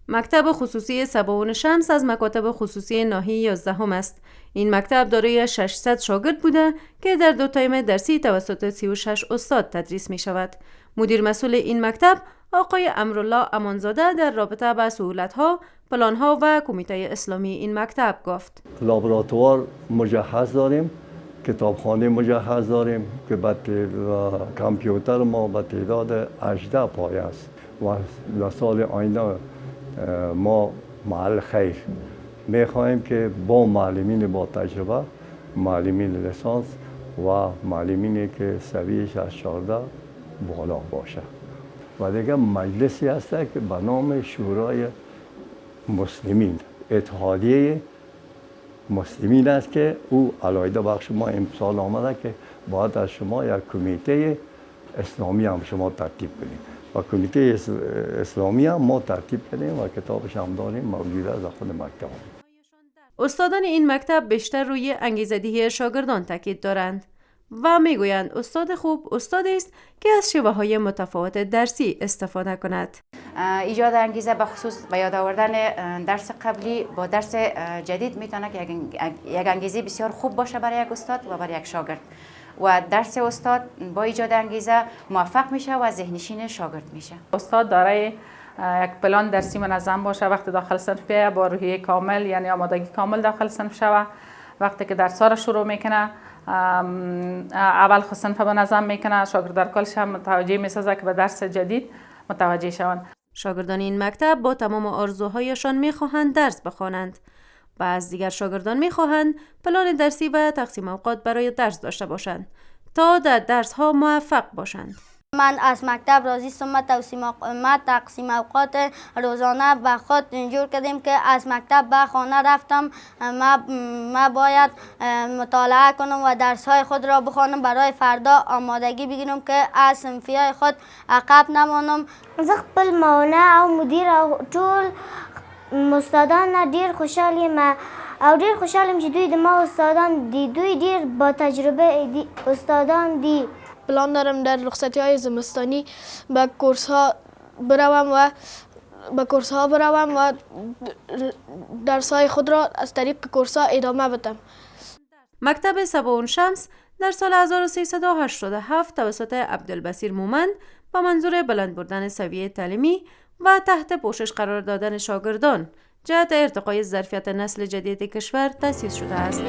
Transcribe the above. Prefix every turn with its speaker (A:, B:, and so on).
A: مکتب خصوصی سباون شمس از مکاتب خصوصی ناحیه 11 است. این مکتب دارای 600 شاگرد بوده که در 2 ترم درسی توسط 36 استاد تدریس می شود. مدیر مسئول این مکتب آقای امرالله امانزاده در رابطه با سهولت‌ها، پلان‌ها و کمیته اسلامی این مکتب گفت:
B: لابراتوار مجهز داریم، کتابخانه مجهز داریم که کامپیوتر ما به تعداد 18 پایه است و در سال آینده ما محل خیر می‌خواهیم که با معلمین با تجربه، معلمین لیسانس و معلمینی که سویش از 14 بالا باشه و دیگه مجلسی هست که به نام شورای مسلمین، اتحادیه مسلمین است که او علاوه بر شما امسال آمده که باید از شما یک کمیته اسلامی هم شما ترتیب کنید و کمیته اسلامی هم ما ترتیب کنیم و کتابش هم داریم موجود از خود مکتب.
A: استادان این مکتب بیشتر روی انگیزه‌دهی شاگردان تاکید دارند و میگویند استاد خوب استادی است که از شیوه‌های متفاوت درسی استفاده کند.
C: ایجاد انگیزه به خصوص به یاد آوردن درس قبلی با درس جدید میتونه که یک انگیزه بسیار خوب باشه برای یک استاد و برای یک شاگرد و درس استاد با ایجاد انگیزه موفق میشه و ذهنشین شاگرد میشه.
D: استاد دارای یک پلان درسی منظم باشه، وقتی داخل صنف بیاید با روحیه کامل یعنی آمادگی کامل داخل صنف شود. وقتی که درس را شروع میکنه اول خود صنف منظم میکنه، شاگردان کلش هم متوجه میسازه که به درس جدید متوجه شوند.
A: شاگردان این مکتب با تمام آرزوهایشان میخواهند درس بخوانند و از دیگر شاگردان میخواهند پلان درسی و تقسیم اوقات برای درس داشته باشند تا در درس ها موفق باشند.
E: من از مکتب راضی هستم. ما تقسیم اوقات روزانه به خود اینجور کردیم که از مکتب به خانه رفتم ما باید مطالعه کنم و درس های خود را بخوانم برای فردا آمادگی بگیرم که از صنفی های خود عقب نمانم.
F: زه خپل معاونه او مدیر او ټول استادان ډیر خوشحال یم او ډیر خوشحال یم چې دوی د ما استادان دي. دوی ډیر با تجربه استادان دي.
G: پلان دارم در رخصتی های زمستانی به کورس ها بروم و درس های خود را از طریق کورس ها ادامه بدم.
A: مکتب سباون شمس در سال 1387 توسط عبدالبصیر مومند با منظور بلند بردن سویه تعلیمی و تحت پوشش قرار دادن شاگردان جهت ارتقای ظرفیت نسل جدید کشور تأسیس شده است.